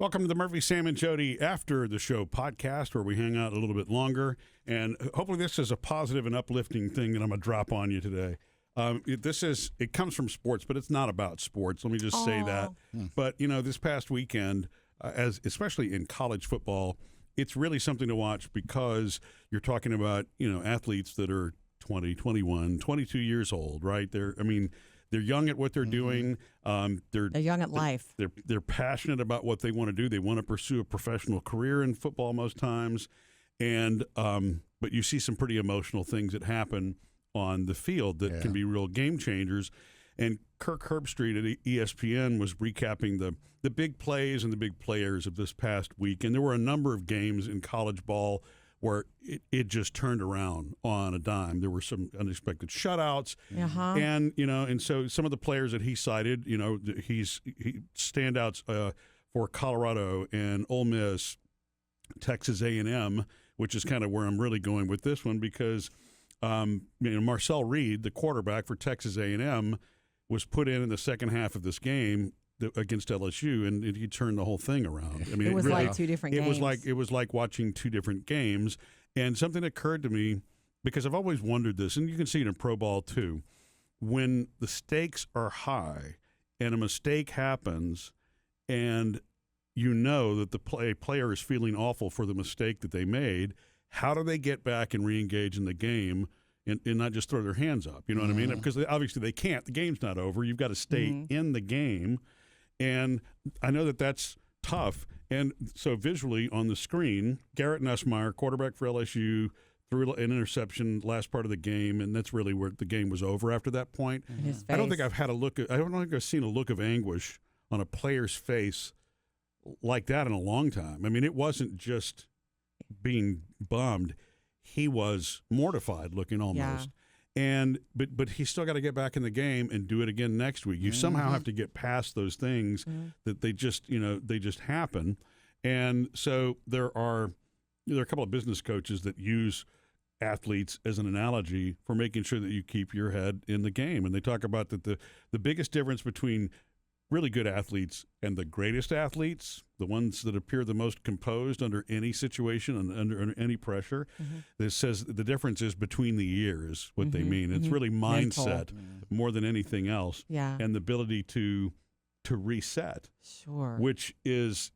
Welcome to the Murphy, Sam, and Jodi After the Show podcast, where we hang out a little bit longer. And hopefully this is a positive and uplifting thing that I'm going to drop on you today. It comes from sports, but it's not about sports. Let me just say that. But, this past weekend, especially in college football, it's really something to watch because you're talking about, athletes that are 20, 21, 22 years old, right? They're young at what they're doing. They're young at life. They're passionate about what they want to do. They want to pursue a professional career in football most times. And but you see some pretty emotional things that happen on the field that can be real game changers. And Kirk Herbstreit at ESPN was recapping the big plays and the big players of this past week. And there were a number of games in college ball where it just turned around on a dime. There were some unexpected shutouts, and so some of the players that he cited, he standouts for Colorado and Ole Miss, Texas A&M, which is kind of where I'm really going with this one because Marcel Reed, the quarterback for Texas A&M, was put in the second half of this game against LSU, and he turned the whole thing around. I mean, it was really, like two different games. It was like watching two different games. And something occurred to me because I've always wondered this, and you can see it in pro ball too. When the stakes are high and a mistake happens, and you know that the player is feeling awful for the mistake that they made, how do they get back and reengage in the game? And not just throw their hands up, you know what I mean? Because obviously they can't. The game's not over. You've got to stay in the game. And I know that that's tough. And so visually on the screen, Garrett Nussmeier, quarterback for LSU, threw an interception last part of the game, and that's really where the game was over after that point. His face. I don't think I've seen a look of anguish on a player's face like that in a long time. I mean, it wasn't just being bummed. He was mortified looking almost. And but he's still got to get back in the game and do it again next week. You somehow have to get past those things that they just happen. And so there are a couple of business coaches that use athletes as an analogy for making sure that you keep your head in the game. And they talk about that the biggest difference between really good athletes and the greatest athletes, the ones that appear the most composed under any situation and under any pressure, this says the difference is between the ears, what they mean. It's really mindset more than anything else, and the ability to reset, which is,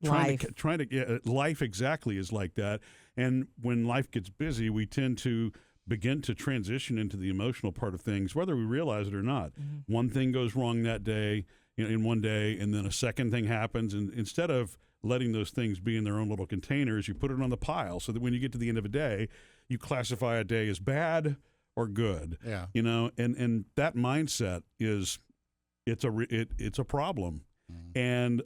life exactly is like that. And when life gets busy, we tend to begin to transition into the emotional part of things, whether we realize it or not. One thing goes wrong that day, in one day, and then a second thing happens. And instead of letting those things be in their own little containers, you put it on the pile so that when you get to the end of a day, you classify a day as bad or good. And that mindset it's a problem. And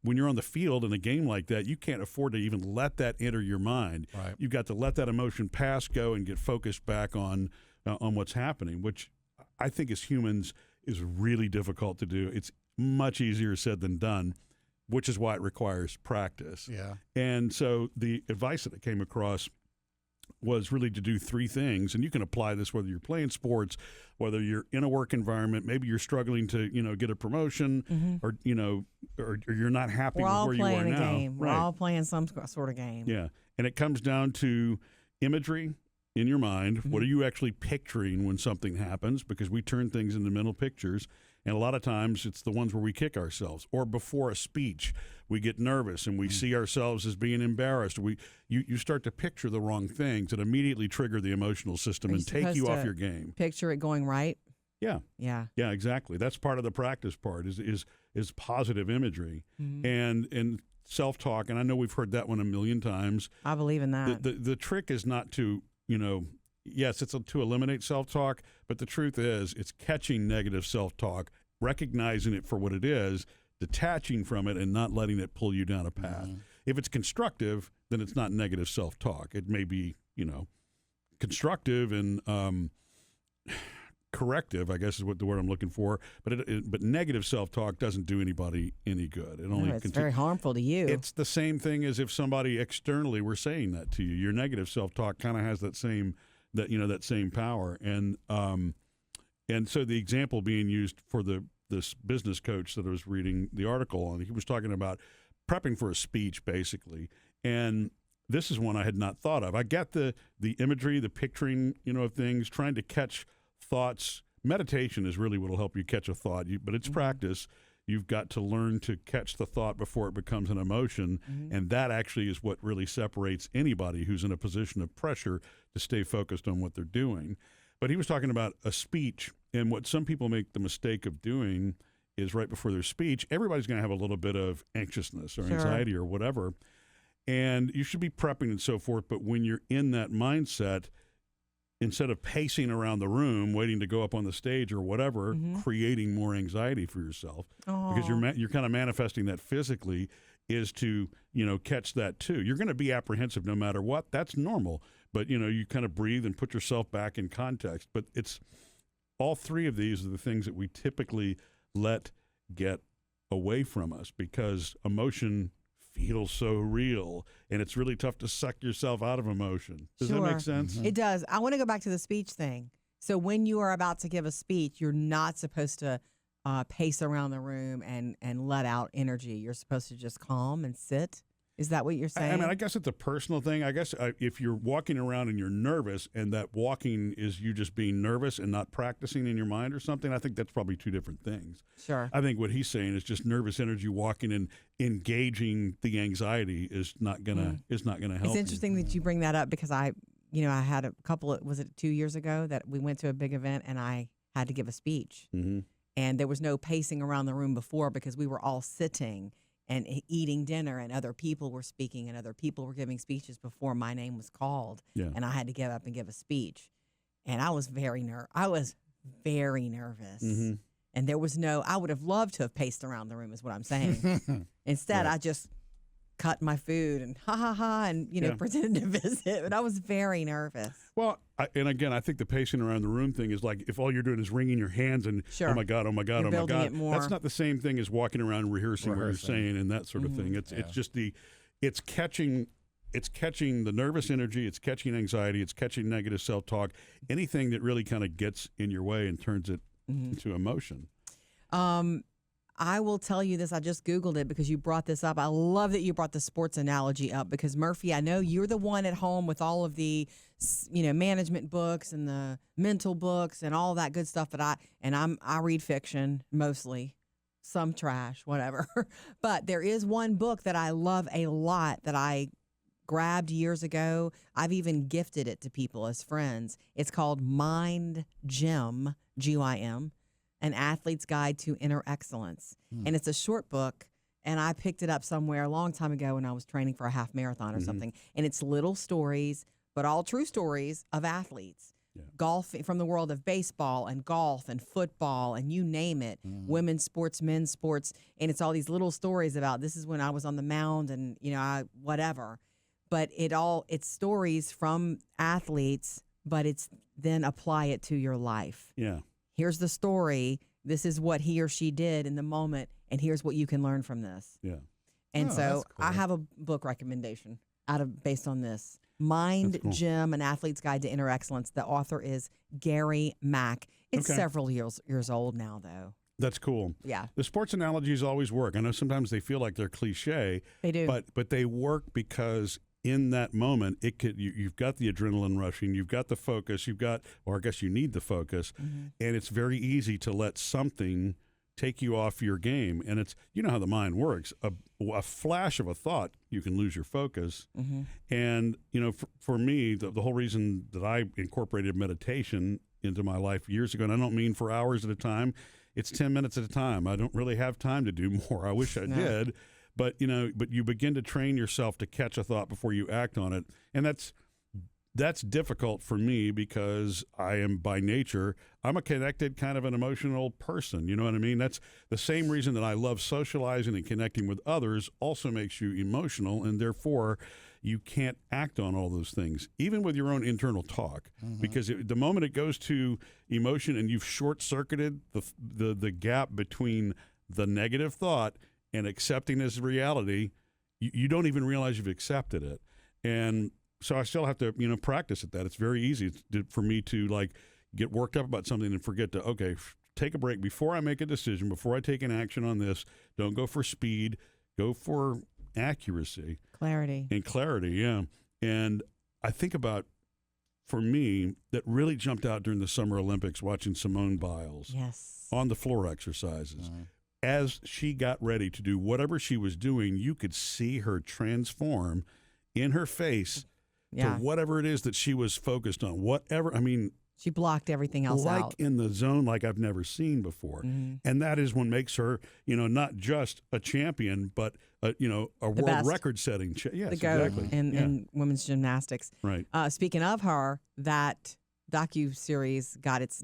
when you're on the field in a game like that, you can't afford to even let that enter your mind. Right. You've got to let that emotion pass, go, and get focused back on what's happening, which I think as humans is really difficult to do. It's much easier said than done, which is why it requires practice. And so the advice that I came across was really to do three things, and you can apply this whether you're playing sports, whether you're in a work environment, maybe you're struggling to get a promotion, or you're not happy with where you are now. We're all playing some sort of game. And it comes down to imagery in your mind. What are you actually picturing when something happens? Because we turn things into mental pictures. And a lot of times it's the ones where we kick ourselves, or before a speech, we get nervous and we see ourselves as being embarrassed. You start to picture the wrong things that immediately trigger the emotional system and take you off your game. Picture it going right. Yeah, exactly. That's part of the practice part is positive imagery and self-talk. And I know we've heard that one a million times. I believe in that. The trick is not to, yes, it's to eliminate self-talk, but the truth is it's catching negative self-talk, recognizing it for what it is, detaching from it, and not letting it pull you down a path. If it's constructive, then it's not negative self-talk. It may be, constructive and corrective, I guess is what the word I'm looking for. But negative self-talk doesn't do anybody any good. It's very harmful to you. It's the same thing as if somebody externally were saying that to you. Your negative self-talk kind of has that same power. And so the example being used for the this business coach that I was reading the article on. He was talking about prepping for a speech, basically. And this is one I had not thought of. I get the imagery, the picturing, of things, trying to catch thoughts. Meditation is really what will help you catch a thought, but it's practice. You've got to learn to catch the thought before it becomes an emotion, and that actually is what really separates anybody who's in a position of pressure to stay focused on what they're doing. But he was talking about a speech, and what some people make the mistake of doing is right before their speech, everybody's going to have a little bit of anxiousness or anxiety or whatever, and you should be prepping and so forth, but when you're in that mindset, instead of pacing around the room, waiting to go up on the stage or whatever, creating more anxiety for yourself, because you're kind of manifesting that physically, is to, catch that too. You're going to be apprehensive no matter what. That's normal. But, you kind of breathe and put yourself back in context. But it's all three of these are the things that we typically let get away from us because emotion feels so real, and it's really tough to suck yourself out of emotion. Does that make sense? It does. I want to go back to the speech thing. So when you are about to give a speech, you're not supposed to pace around the room and let out energy. You're supposed to just calm and sit. Is that what you're saying? I mean, I guess it's a personal thing. I guess if you're walking around and you're nervous and that walking is you just being nervous and not practicing in your mind or something, I think that's probably two different things. Sure. I think what he's saying is just nervous energy walking and engaging the anxiety is not gonna help. It's interesting that you bring that up because I had a couple. Was it 2 years ago that we went to a big event and I had to give a speech, and there was no pacing around the room before because we were all sitting and eating dinner, and other people were speaking, and other people were giving speeches before my name was called, and I had to get up and give a speech, and I was very nervous, and there was I would have loved to have paced around the room, is what I'm saying. Instead, I just cut my food and and pretended to visit, but I was very nervous. Well, and again, I think the pacing around the room thing is like if all you're doing is wringing your hands and oh my god, You're building it more. That's not the same thing as walking around rehearsing what you're saying and that sort of thing. It's just it's catching the nervous energy, it's catching anxiety, it's catching negative self-talk, anything that really kind of gets in your way and turns it into emotion. I will tell you this. I just Googled it because you brought this up. I love that you brought the sports analogy up because, Murphy, I know you're the one at home with all of the, management books and the mental books and all that good stuff I read fiction mostly, some trash, whatever. But there is one book that I love a lot that I grabbed years ago. I've even gifted it to people as friends. It's called Mind Gym, Gym. An Athlete's Guide to Inner Excellence. And it's a short book, and I picked it up somewhere a long time ago when I was training for a half marathon or something. And it's little stories, but all true stories of athletes. Golf, from the world of baseball and golf and football and you name it, women's sports, men's sports. And it's all these little stories about this is when I was on the mound and, whatever. But it's stories from athletes, but it's then apply it to your life. Yeah. Here's the story. This is what he or she did in the moment, and here's what you can learn from this. Yeah. And so cool. I have a book recommendation based on this. Mind Gym, An Athlete's Guide to Inner Excellence. The author is Gary Mack. It's several years old now, though. That's cool. Yeah. The sports analogies always work. I know sometimes they feel like they're cliche. They do. But they work because in that moment, you've got the adrenaline rushing, you've got the focus, or I guess you need the focus, and it's very easy to let something take you off your game. And it's, how the mind works. A flash of a thought, you can lose your focus. And, for me, the whole reason that I incorporated meditation into my life years ago, and I don't mean for hours at a time, it's 10 minutes at a time. I don't really have time to do more. I wish I did. But you begin to train yourself to catch a thought before you act on it, and that's difficult for me because I am by nature I'm a connected kind of an emotional person. You know what I mean? That's the same reason that I love socializing and connecting with others. Also makes you emotional, and therefore you can't act on all those things, even with your own internal talk, because the moment it goes to emotion and you've short-circuited the gap between the negative thought and accepting as reality, you don't even realize you've accepted it. And so I still have to, practice at that. It's very easy for me to get worked up about something and forget to, take a break before I make a decision, before I take an action on this. Don't go for speed. Go for accuracy. Clarity. And clarity, yeah. And I think about, for me, that really jumped out during the Summer Olympics, watching Simone Biles Yes. on the floor exercises. As she got ready to do whatever she was doing, you could see her transform in her face to whatever it is that she was focused on. Whatever, I mean, she blocked everything else like out. in the zone like I've never seen before. And that is what makes her, not just a champion, but a world best. record-setting. Yes, The GOAT exactly. in women's gymnastics. Right. Speaking of her, that docu-series got it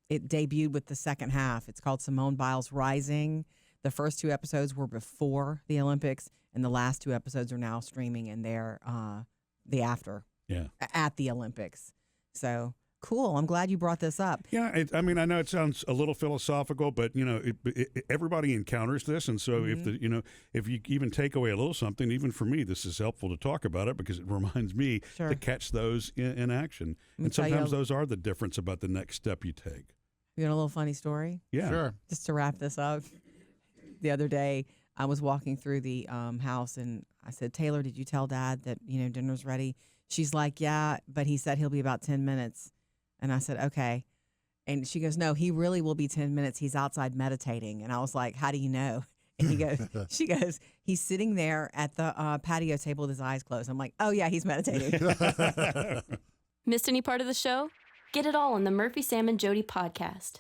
debuted with the second half. It's called Simone Biles Rising. The first 2 episodes were before the Olympics, and the last 2 episodes are now streaming, and they're the after at the Olympics. So cool. I'm glad you brought this up. Yeah, I mean, I know it sounds a little philosophical, but everybody encounters this, and so if you even take away a little something, even for me, this is helpful to talk about it because it reminds me to catch those in action. And sometimes those are the difference about the next step you take. You want a little funny story? Yeah, Sure. Just to wrap this up, the other day I was walking through the house and I said, "Taylor, did you tell Dad that dinner's ready?" She's like, "Yeah, but he said he'll be about 10 minutes." And I said, "Okay." And she goes, "No, he really will be 10 minutes. He's outside meditating." And I was like, "How do you know?" And she goes, "He's sitting there at the patio table with his eyes closed." I'm like, "Oh yeah, he's meditating." Missed any part of the show? Get it all on the Murphy, Sam, and Jodi podcast.